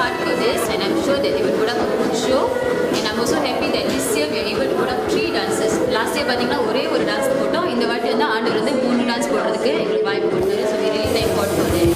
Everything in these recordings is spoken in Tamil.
heart for this, and I'm sure that they will put up a good show. And I'm also happy that this year we are able to put up 3 dances. Last year பார்த்தீங்கன்னா ஒரே ஒரு டான்ஸ் போட்டோம். இந்த வாட்டி வந்து ஆண்டவர் வந்து 3 டான்ஸ் போடுறதுக்கு எங்களுக்கு வாய்ப்பு கொடுத்தாரு. So we really thank God for that.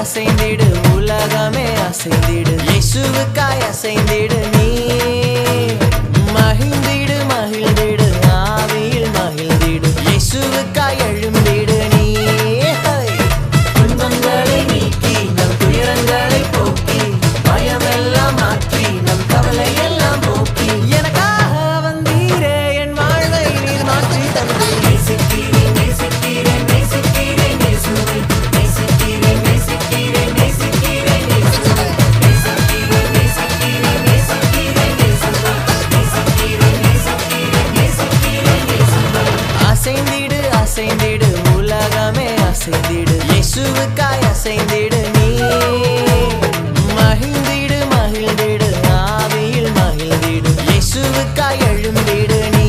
அசைந்திடு உலகமே அசைந்திடு இயேசுவுக்காய் அசைந்திடு நீ மகிழ்ந்திடு மகிழ்ந்திடு ஆவியில் மகிழ்ந்திடு இயேசுவுக்காய் எழும்பிடு நீ துன்பங்களை நீக்கி நம் துயரங்களை போக்கி பயமெல்லாம் மாற்றி நம் கவலை எல்லாம் போக்கி எனக்காக வந்தீரே என் வாழ்வை நீர் மாற்றி தந்து நேசிக்கிறேன் நேசிக்கிறேன் நேசிக்கிறேன் இயேசுவை நேசிக்கிறேன் நேசிக்கிறேன் நேசிக்கிறேன் இயேசுவை நேசிக்கிறேன் நேசிக்கிறேன் நேசிக்கிறேன் இயேசுவை நேசிக்கிறேன் நேசிக்கிறேன் நேசிக்கிறேன் இயேசுவை அசைந்திடு அசைந்திடு உலகமே அசைந்திடு இயேசுவுக்காய் அசைந்திடு நீ மகிழ்ந்திடு மகிழ்ந்திடு ஆவியில் மகிழ்ந்திடு இயேசுவுக்காய் எழும்பிடு நீ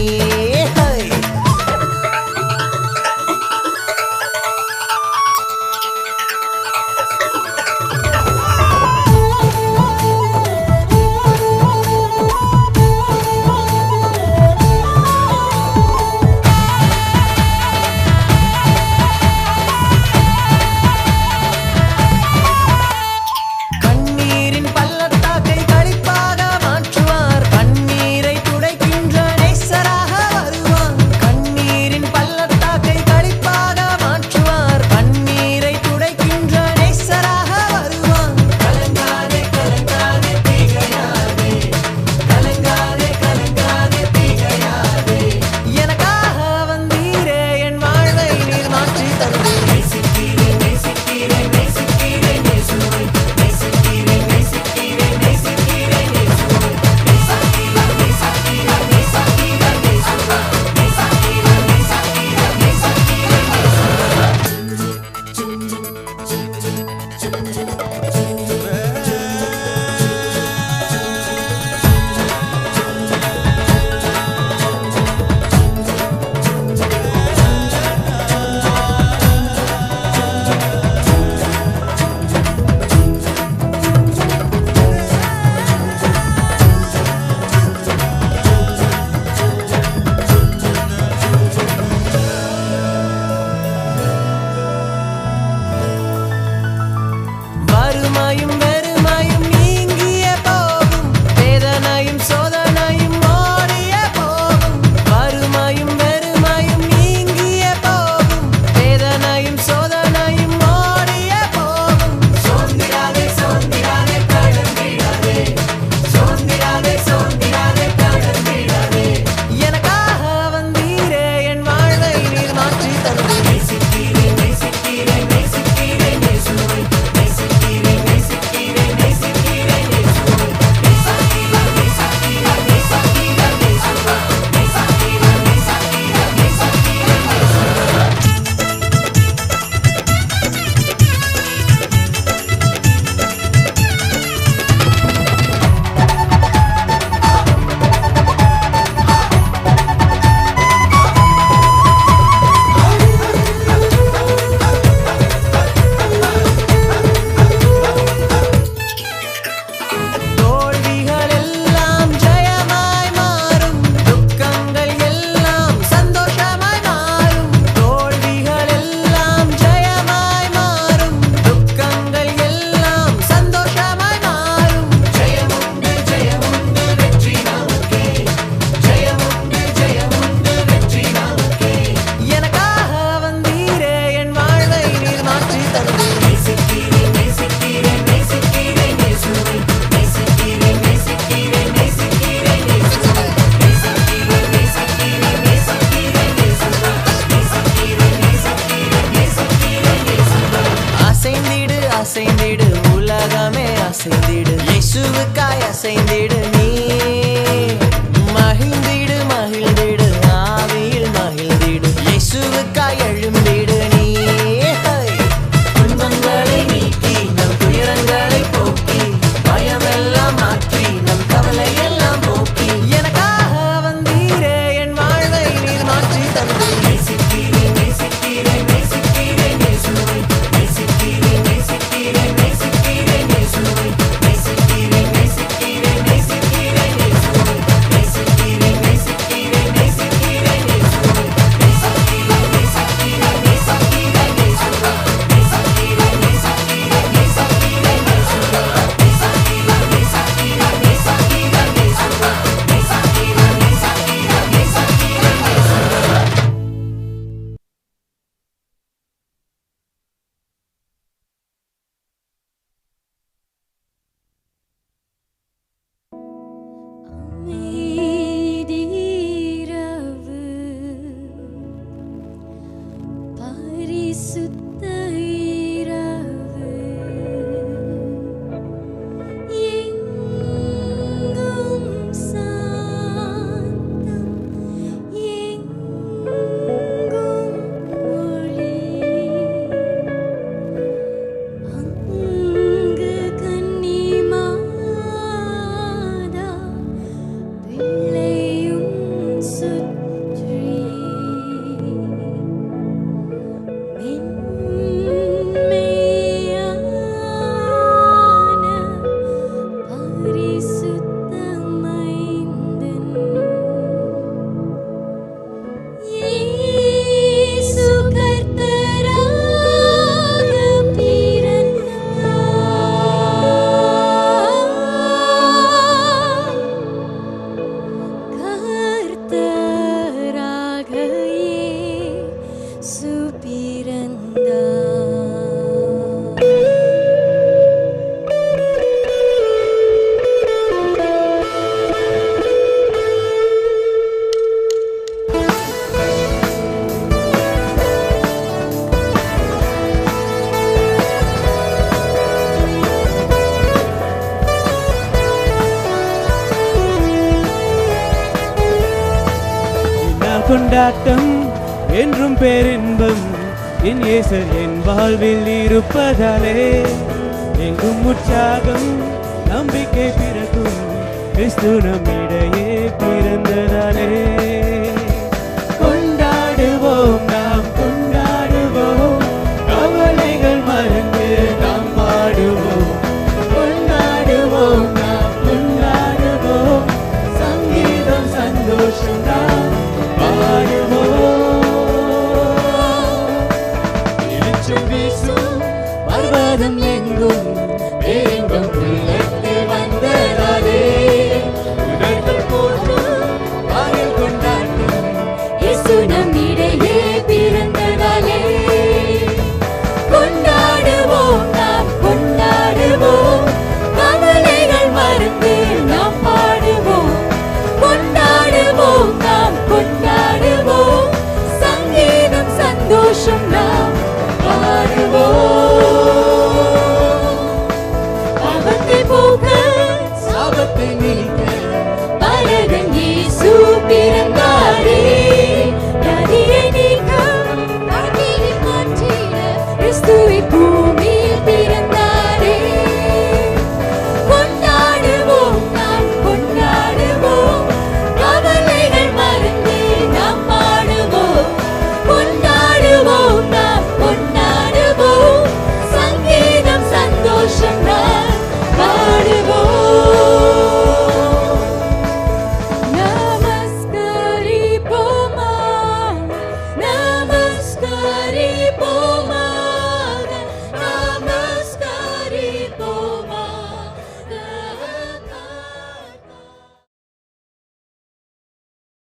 இயேசுவுக்காய் அசைந்திடு நீ மகிழ்ந்திடு மகிழ்ந்திடு ஆவியில் மகிழ்ந்திடு இயேசுவுக்காய் எழும்பிடு நீ துன்பங்களை நீக்கி நம் துயரங்களை போக்கி பயமெல்லாம் மாற்றி நம் கவலை எல்லாம் போக்கி எனக்காக வந்தீரே என் வாழ்வை நீர் மாற்றி தந்து நேசிக்கிறேன் நேசிக்கிறேன் நேசிக்கிறேன் இயேசுவை நேசிக்கிறேன் நேசிக்கிறேன் நேசிக்கிறேன் இயேசுவை நேசிக்கிறேன் நேசிக்கிறேன் நேசிக்கிறேன் இயேசுவை நேசிக்கிறேன் நேசிக்கிறேன் நேசிக்கிறேன் இயேசுவை நேசிக்கிறேன் நேசிக்கிறேன் நேசிக்கிறேன் இயேசுவை நேசிக்கிறேன் நேசிக்கிறேன் நேசிக்கிறேன் இயேசுவை அமைதிரவு பரிசுத்த இரவு எங்கும் சாந்தம் எங்கும் ஒளி அங்கு கன்னிமாதா பிள்ளையும் சுற்றி மென்மையான பரிசுத்த மைந்தன் இயேசு கர்த்தராக பிறந்தார் கர்த்தராக இயேசு பிறந்தார் கொண்டாட்டம் என்றும் பேரின்பம் என் இயேசர் என் வாழ்வில் இருப்பதாலே எங்கும் உற்சாகம் நம்பிக்கை பிறக்கும் கிறிஸ்து நம்மிடையே பிறந்ததாலே கொண்டாடுவோம் நாம் கொண்டாடுவோம் கவலைகள் மறந்து நாம் பாடுவோம் கொண்டாடுவோம் நாம் கொண்டாடுவோம் சங்கீதம் சந்தோஷம் நாம் பர்வதம் எங்கும் எங்கும் உள்ளத்தில் வந்ததாலே உணர்தல் போற்றும் வாயில் கொண்டாட்டம் இயேசு நம்